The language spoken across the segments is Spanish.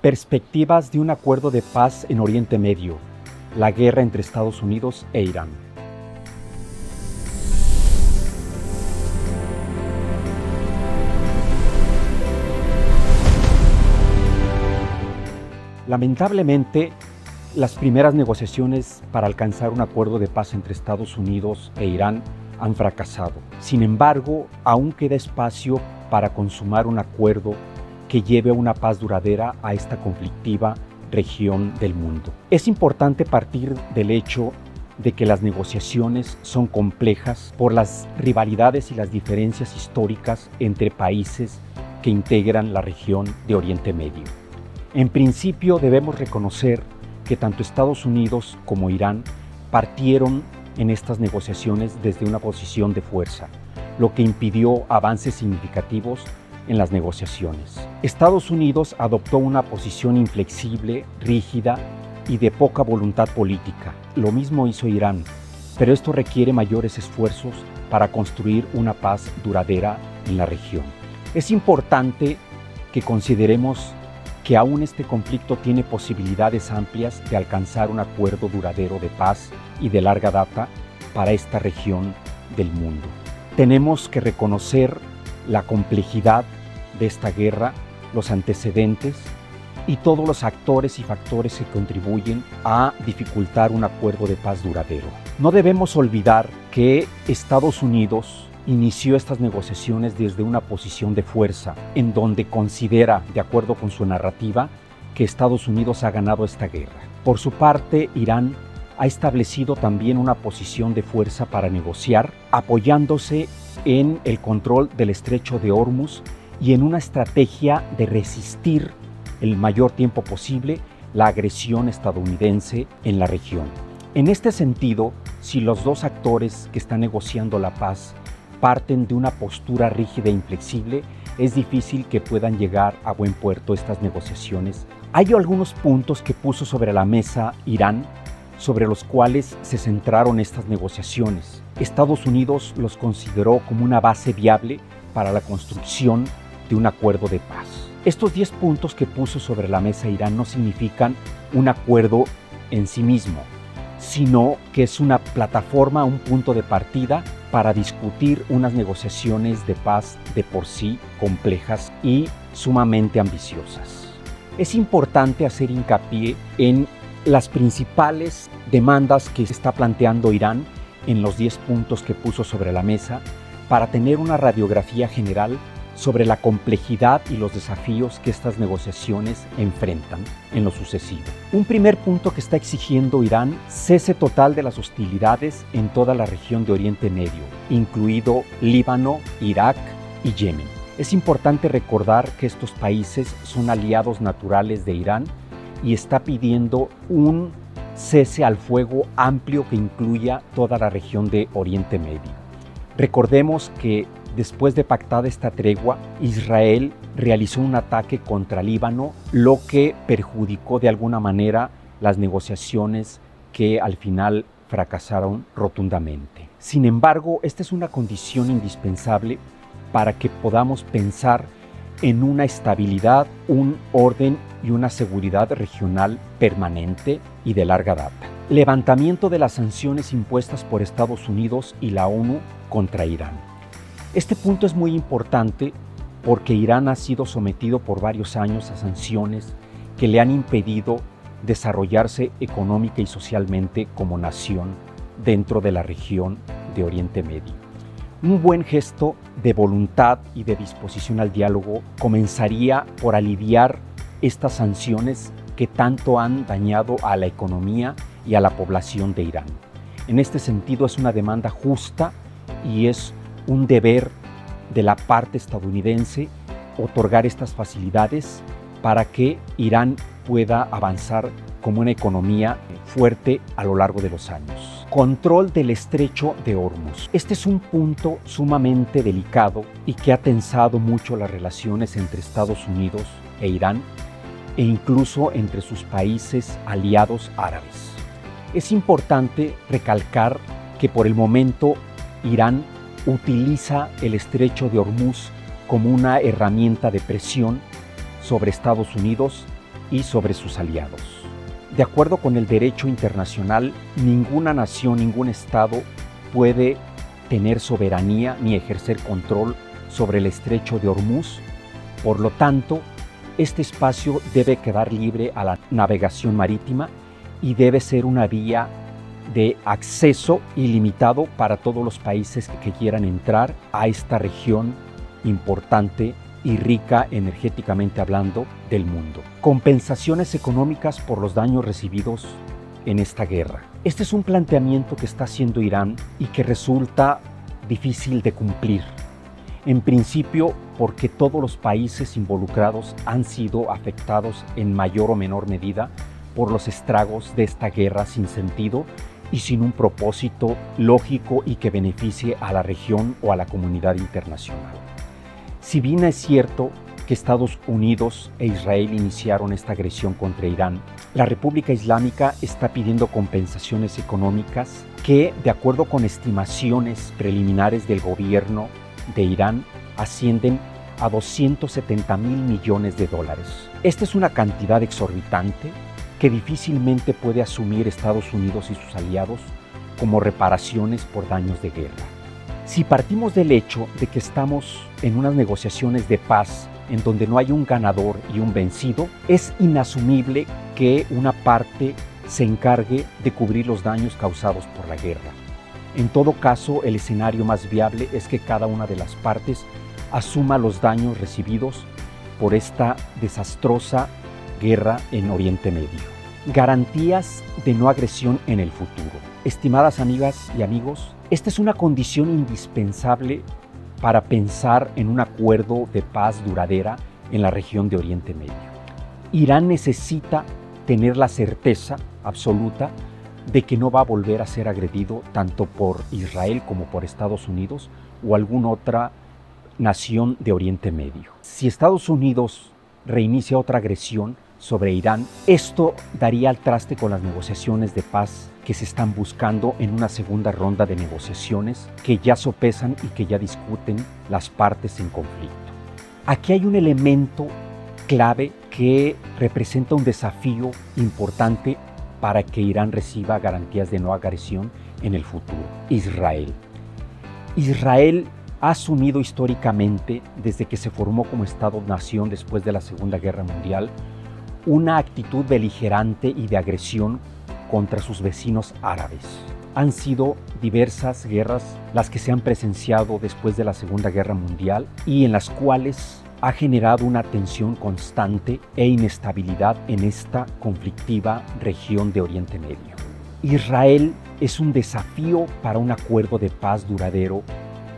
Perspectivas de un acuerdo de paz en Oriente Medio. La guerra entre Estados Unidos e Irán. Lamentablemente, las primeras negociaciones para alcanzar un acuerdo de paz entre Estados Unidos e Irán han fracasado. Sin embargo, aún queda espacio para consumar un acuerdo que lleve a una paz duradera a esta conflictiva región del mundo. Es importante partir del hecho de que las negociaciones son complejas por las rivalidades y las diferencias históricas entre países que integran la región de Oriente Medio. En principio, debemos reconocer que tanto Estados Unidos como Irán partieron en estas negociaciones desde una posición de fuerza, lo que impidió avances significativos en las negociaciones. Estados Unidos adoptó una posición inflexible, rígida y de poca voluntad política. Lo mismo hizo Irán, pero esto requiere mayores esfuerzos para construir una paz duradera en la región. Es importante que consideremos que aún este conflicto tiene posibilidades amplias de alcanzar un acuerdo duradero de paz y de larga data para esta región del mundo. Tenemos que reconocer la complejidad de esta guerra, los antecedentes y todos los actores y factores que contribuyen a dificultar un acuerdo de paz duradero. No debemos olvidar que Estados Unidos inició estas negociaciones desde una posición de fuerza, en donde considera, de acuerdo con su narrativa, que Estados Unidos ha ganado esta guerra. Por su parte, Irán ha establecido también una posición de fuerza para negociar, apoyándose en el control del estrecho de Hormuz y en una estrategia de resistir el mayor tiempo posible la agresión estadounidense en la región. En este sentido, si los dos actores que están negociando la paz parten de una postura rígida e inflexible, es difícil que puedan llegar a buen puerto estas negociaciones. Hay algunos puntos que puso sobre la mesa Irán, sobre los cuales se centraron estas negociaciones. Estados Unidos los consideró como una base viable para la construcción de un acuerdo de paz. Estos 10 puntos que puso sobre la mesa Irán no significan un acuerdo en sí mismo, sino que es una plataforma, un punto de partida para discutir unas negociaciones de paz de por sí complejas y sumamente ambiciosas. Es importante hacer hincapié en las principales demandas que está planteando Irán en los 10 puntos que puso sobre la mesa para tener una radiografía general sobre la complejidad y los desafíos que estas negociaciones enfrentan en lo sucesivo. Un primer punto que está exigiendo Irán: cese total de las hostilidades en toda la región de Oriente Medio, incluido Líbano, Irak y Yemen. Es importante recordar que estos países son aliados naturales de Irán y está pidiendo un cese al fuego amplio que incluya toda la región de Oriente Medio. Recordemos que después de pactada esta tregua, Israel realizó un ataque contra Líbano, lo que perjudicó de alguna manera las negociaciones que al final fracasaron rotundamente. Sin embargo, esta es una condición indispensable para que podamos pensar en una estabilidad, un orden y una seguridad regional permanente y de larga data. Levantamiento de las sanciones impuestas por Estados Unidos y la ONU contra Irán. Este punto es muy importante porque Irán ha sido sometido por varios años a sanciones que le han impedido desarrollarse económica y socialmente como nación dentro de la región de Oriente Medio. Un buen gesto de voluntad y de disposición al diálogo comenzaría por aliviar estas sanciones que tanto han dañado a la economía y a la población de Irán. En este sentido, es una demanda justa y es un deber de la parte estadounidense otorgar estas facilidades para que Irán pueda avanzar como una economía fuerte a lo largo de los años. Control del estrecho de Hormuz. Este es un punto sumamente delicado y que ha tensado mucho las relaciones entre Estados Unidos e Irán e incluso entre sus países aliados árabes. Es importante recalcar que por el momento Irán utiliza el estrecho de Hormuz como una herramienta de presión sobre Estados Unidos y sobre sus aliados. De acuerdo con el derecho internacional, ninguna nación, ningún Estado puede tener soberanía ni ejercer control sobre el estrecho de Hormuz. Por lo tanto, este espacio debe quedar libre a la navegación marítima y debe ser una vía de acceso ilimitado para todos los países que quieran entrar a esta región importante y rica energéticamente hablando del mundo. Compensaciones económicas por los daños recibidos en esta guerra. Este es un planteamiento que está haciendo Irán y que resulta difícil de cumplir. En principio, porque todos los países involucrados han sido afectados en mayor o menor medida por los estragos de esta guerra sin sentido y sin un propósito lógico y que beneficie a la región o a la comunidad internacional. Si bien es cierto que Estados Unidos e Israel iniciaron esta agresión contra Irán, la República Islámica está pidiendo compensaciones económicas que, de acuerdo con estimaciones preliminares del gobierno de Irán, ascienden a 270,000 millones de dólares. Esta es una cantidad exorbitante que difícilmente puede asumir Estados Unidos y sus aliados como reparaciones por daños de guerra. Si partimos del hecho de que estamos en unas negociaciones de paz en donde no hay un ganador y un vencido, es inasumible que una parte se encargue de cubrir los daños causados por la guerra. En todo caso, el escenario más viable es que cada una de las partes asuma los daños recibidos por esta desastrosa guerra en Oriente Medio. Garantías de no agresión en el futuro. Estimadas amigas y amigos, esta es una condición indispensable para pensar en un acuerdo de paz duradera en la región de Oriente Medio. Irán necesita tener la certeza absoluta de que no va a volver a ser agredido tanto por Israel como por Estados Unidos o alguna otra nación de Oriente Medio. Si Estados Unidos reinicia otra agresión sobre Irán, esto daría al traste con las negociaciones de paz que se están buscando en una segunda ronda de negociaciones que ya sopesan y que ya discuten las partes en conflicto. Aquí hay un elemento clave que representa un desafío importante para que Irán reciba garantías de no agresión en el futuro: Israel. Israel ha asumido históricamente, desde que se formó como Estado-nación después de la Segunda Guerra Mundial, una actitud beligerante y de agresión contra sus vecinos árabes. Han sido diversas guerras las que se han presenciado después de la Segunda Guerra Mundial y en las cuales ha generado una tensión constante e inestabilidad en esta conflictiva región de Oriente Medio. Israel es un desafío para un acuerdo de paz duradero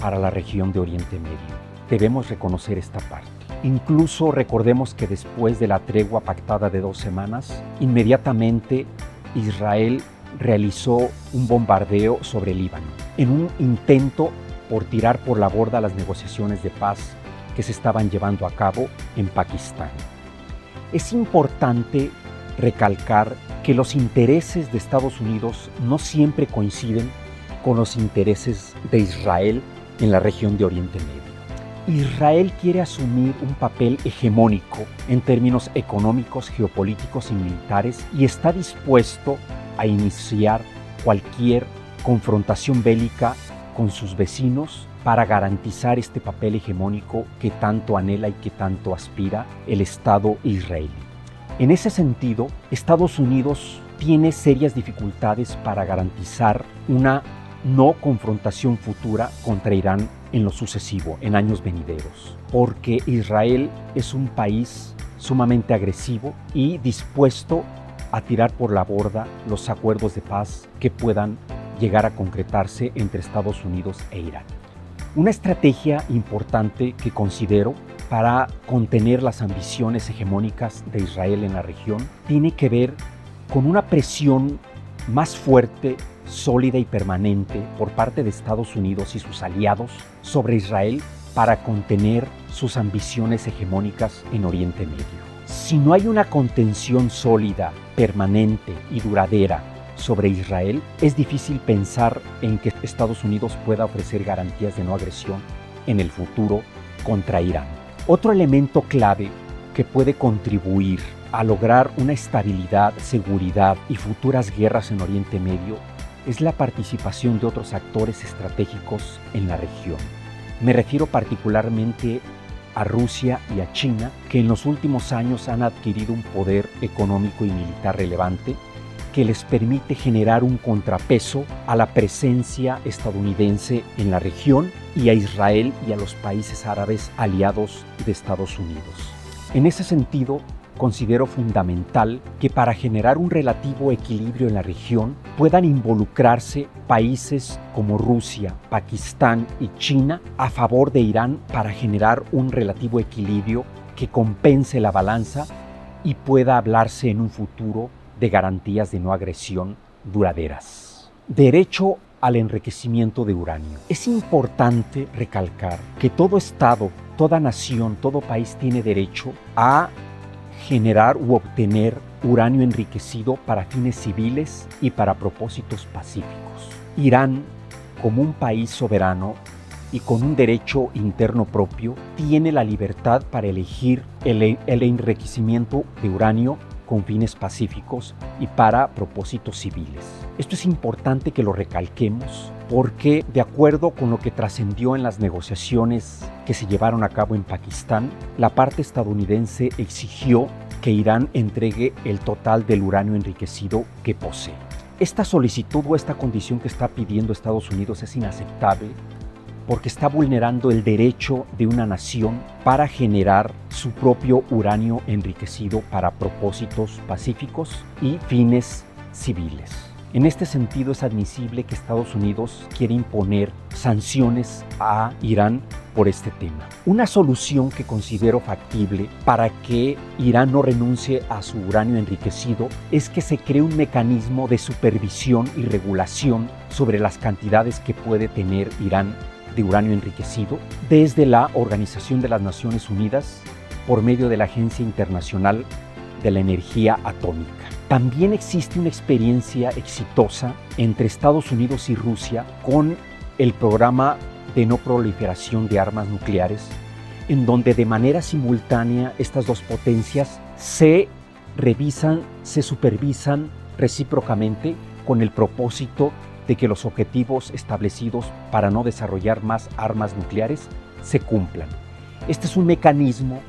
para la región de Oriente Medio. Debemos reconocer esta parte. Incluso recordemos que después de la tregua pactada de 2 semanas, inmediatamente Israel realizó un bombardeo sobre Líbano, en un intento por tirar por la borda las negociaciones de paz que se estaban llevando a cabo en Pakistán. Es importante recalcar que los intereses de Estados Unidos no siempre coinciden con los intereses de Israel en la región de Oriente Medio. Israel quiere asumir un papel hegemónico en términos económicos, geopolíticos y militares y está dispuesto a iniciar cualquier confrontación bélica con sus vecinos para garantizar este papel hegemónico que tanto anhela y que tanto aspira el Estado israelí. En ese sentido, Estados Unidos tiene serias dificultades para garantizar una no confrontación futura contra Irán en lo sucesivo, en años venideros, porque Israel es un país sumamente agresivo y dispuesto a tirar por la borda los acuerdos de paz que puedan llegar a concretarse entre Estados Unidos e Irán. Una estrategia importante que considero para contener las ambiciones hegemónicas de Israel en la región tiene que ver con una presión más fuerte, sólida y permanente por parte de Estados Unidos y sus aliados sobre Israel para contener sus ambiciones hegemónicas en Oriente Medio. Si no hay una contención sólida, permanente y duradera sobre Israel, es difícil pensar en que Estados Unidos pueda ofrecer garantías de no agresión en el futuro contra Irán. Otro elemento clave que puede contribuir a lograr una estabilidad, seguridad y futuras guerras en Oriente Medio es la participación de otros actores estratégicos en la región. Me refiero particularmente a Rusia y a China, que en los últimos años han adquirido un poder económico y militar relevante que les permite generar un contrapeso a la presencia estadounidense en la región y a Israel y a los países árabes aliados de Estados Unidos. En ese sentido, considero fundamental que para generar un relativo equilibrio en la región puedan involucrarse países como Rusia, Pakistán y China a favor de Irán para generar un relativo equilibrio que compense la balanza y pueda hablarse en un futuro de garantías de no agresión duraderas. Derecho al enriquecimiento de uranio. Es importante recalcar que todo Estado, toda nación, todo país tiene derecho a generar u obtener uranio enriquecido para fines civiles y para propósitos pacíficos. Irán, como un país soberano y con un derecho interno propio, tiene la libertad para elegir el enriquecimiento de uranio con fines pacíficos y para propósitos civiles. Esto es importante que lo recalquemos porque, de acuerdo con lo que trascendió en las negociaciones que se llevaron a cabo en Pakistán, la parte estadounidense exigió que Irán entregue el total del uranio enriquecido que posee. Esta solicitud o esta condición que está pidiendo Estados Unidos es inaceptable porque está vulnerando el derecho de una nación para generar su propio uranio enriquecido para propósitos pacíficos y fines civiles. En este sentido, es admisible que Estados Unidos quiere imponer sanciones a Irán por este tema. Una solución que considero factible para que Irán no renuncie a su uranio enriquecido es que se cree un mecanismo de supervisión y regulación sobre las cantidades que puede tener Irán de uranio enriquecido desde la Organización de las Naciones Unidas por medio de la Agencia Internacional de la Energía Atómica. También existe una experiencia exitosa entre Estados Unidos y Rusia con el programa de no proliferación de armas nucleares, en donde de manera simultánea estas dos potencias se revisan, se supervisan recíprocamente con el propósito de que los objetivos establecidos para no desarrollar más armas nucleares se cumplan. Este es un mecanismo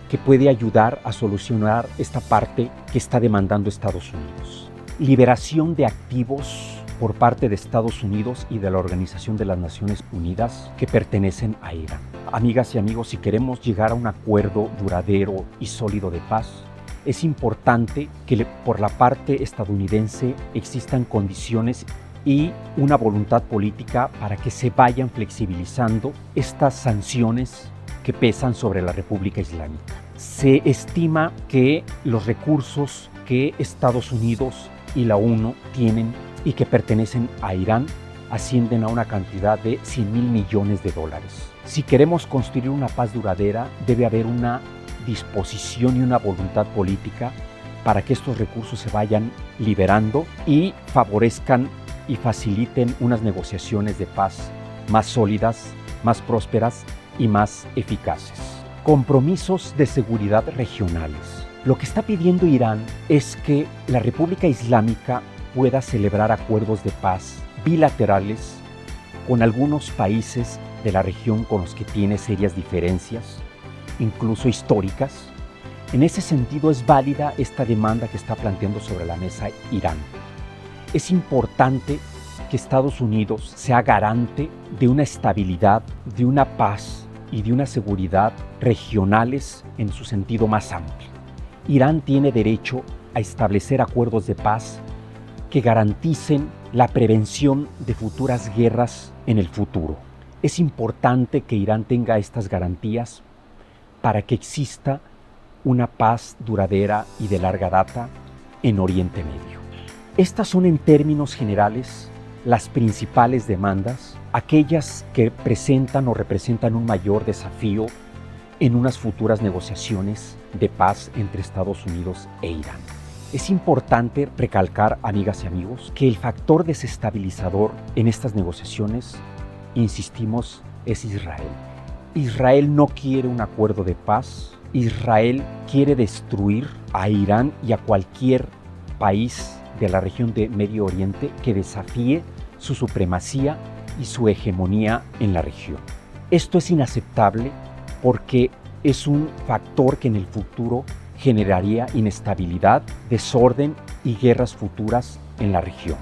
que puede ayudar a solucionar esta parte que está demandando Estados Unidos. Liberación de activos por parte de Estados Unidos y de la Organización de las Naciones Unidas que pertenecen a Irán. Amigas y amigos, si queremos llegar a un acuerdo duradero y sólido de paz, es importante que por la parte estadounidense existan condiciones y una voluntad política para que se vayan flexibilizando estas sanciones que pesan sobre la República Islámica. Se estima que los recursos que Estados Unidos y la ONU tienen y que pertenecen a Irán ascienden a una cantidad de $100,000 millones. Si queremos construir una paz duradera, debe haber una disposición y una voluntad política para que estos recursos se vayan liberando y favorezcan y faciliten unas negociaciones de paz más sólidas, más prósperas y más eficaces. Compromisos de seguridad regionales. Lo que está pidiendo Irán es que la República Islámica pueda celebrar acuerdos de paz bilaterales con algunos países de la región con los que tiene serias diferencias, incluso históricas. En ese sentido es válida esta demanda que está planteando sobre la mesa Irán. Es importante que Estados Unidos sea garante de una estabilidad, de una paz y de una seguridad regionales en su sentido más amplio. Irán tiene derecho a establecer acuerdos de paz que garanticen la prevención de futuras guerras en el futuro. Es importante que Irán tenga estas garantías para que exista una paz duradera y de larga data en Oriente Medio. Estas son en términos generales las principales demandas, aquellas que presentan o representan un mayor desafío en unas futuras negociaciones de paz entre Estados Unidos e Irán. Es importante recalcar, amigas y amigos, que el factor desestabilizador en estas negociaciones, insistimos, es Israel. Israel no quiere un acuerdo de paz, Israel quiere destruir a Irán y a cualquier país de la región de Medio Oriente que desafíe su supremacía y su hegemonía en la región. Esto es inaceptable porque es un factor que en el futuro generaría inestabilidad, desorden y guerras futuras en la región.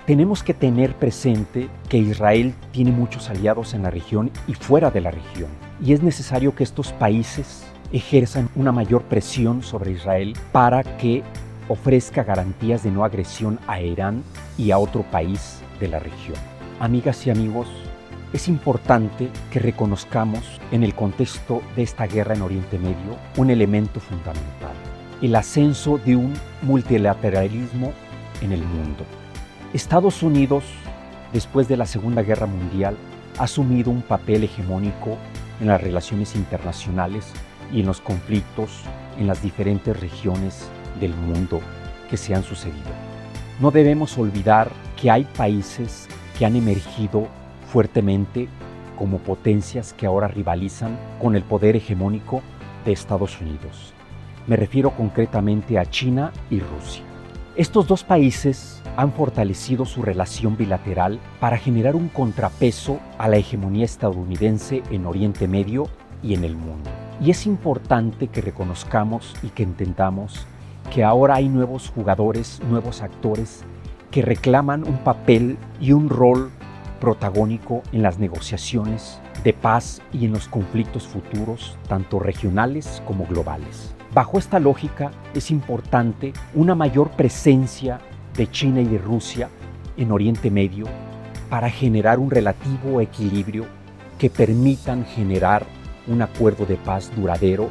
Tenemos que tener presente que Israel tiene muchos aliados en la región y fuera de la región, y es necesario que estos países ejerzan una mayor presión sobre Israel para que ofrezca garantías de no agresión a Irán y a otro país de la región. Amigas y amigos, es importante que reconozcamos en el contexto de esta guerra en Oriente Medio un elemento fundamental: el ascenso de un multilateralismo en el mundo. Estados Unidos, después de la Segunda Guerra Mundial, ha asumido un papel hegemónico en las relaciones internacionales y en los conflictos en las diferentes regiones del mundo que se han sucedido. No debemos olvidar que hay países que han emergido fuertemente como potencias que ahora rivalizan con el poder hegemónico de Estados Unidos. Me refiero concretamente a China y Rusia. Estos dos países han fortalecido su relación bilateral para generar un contrapeso a la hegemonía estadounidense en Oriente Medio y en el mundo. Y es importante que reconozcamos y que entendamos que ahora hay nuevos jugadores, nuevos actores que reclaman un papel y un rol protagónico en las negociaciones de paz y en los conflictos futuros, tanto regionales como globales. Bajo esta lógica, es importante una mayor presencia de China y de Rusia en Oriente Medio para generar un relativo equilibrio que permitan generar un acuerdo de paz duradero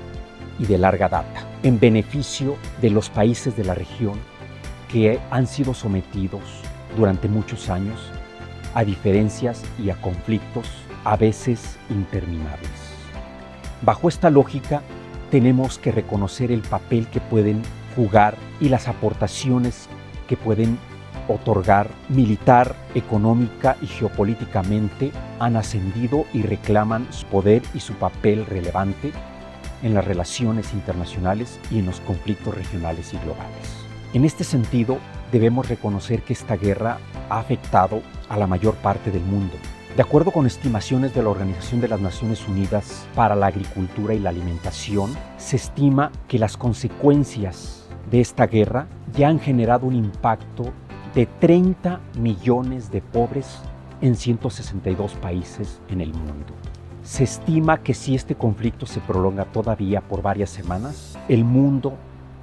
y de larga data, en beneficio de los países de la región que han sido sometidos durante muchos años a diferencias y a conflictos a veces interminables. Bajo esta lógica, tenemos que reconocer el papel que pueden jugar y las aportaciones que pueden otorgar militar, económica y geopolíticamente han ascendido y reclaman su poder y su papel relevante en las relaciones internacionales y en los conflictos regionales y globales. En este sentido, debemos reconocer que esta guerra ha afectado a la mayor parte del mundo. De acuerdo con estimaciones de la Organización de las Naciones Unidas para la Agricultura y la Alimentación, se estima que las consecuencias de esta guerra ya han generado un impacto de 30 millones de pobres en 162 países en el mundo. Se estima que si este conflicto se prolonga todavía por varias semanas, el mundo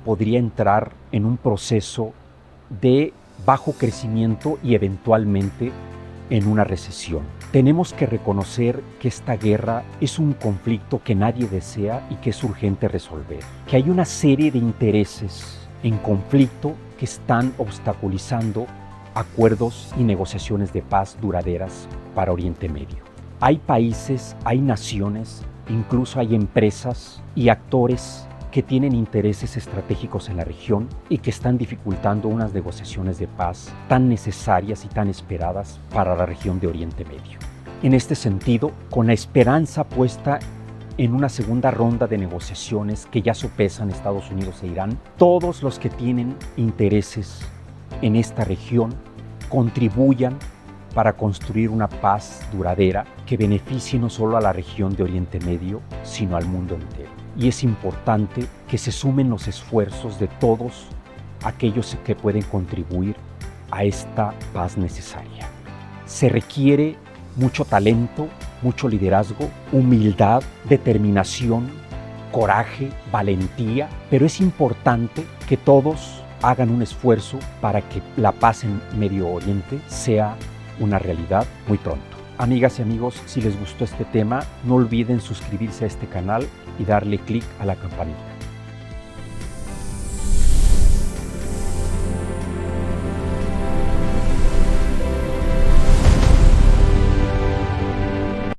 podría entrar en un proceso de bajo crecimiento y eventualmente en una recesión. Tenemos que reconocer que esta guerra es un conflicto que nadie desea y que es urgente resolver, que hay una serie de intereses en conflicto que están obstaculizando acuerdos y negociaciones de paz duraderas para Oriente Medio. Hay países, hay naciones, incluso hay empresas y actores que tienen intereses estratégicos en la región y que están dificultando unas negociaciones de paz tan necesarias y tan esperadas para la región de Oriente Medio. En este sentido, con la esperanza puesta en una segunda ronda de negociaciones que ya sopesan Estados Unidos e Irán, todos los que tienen intereses en esta región contribuyan para construir una paz duradera que beneficie no solo a la región de Oriente Medio, sino al mundo entero. Y es importante que se sumen los esfuerzos de todos aquellos que pueden contribuir a esta paz necesaria. Se requiere mucho talento, mucho liderazgo, humildad, determinación, coraje, valentía, pero es importante que todos hagan un esfuerzo para que la paz en Medio Oriente sea una realidad muy pronto. Amigas y amigos, si les gustó este tema, no olviden suscribirse a este canal y darle clic a la campanita.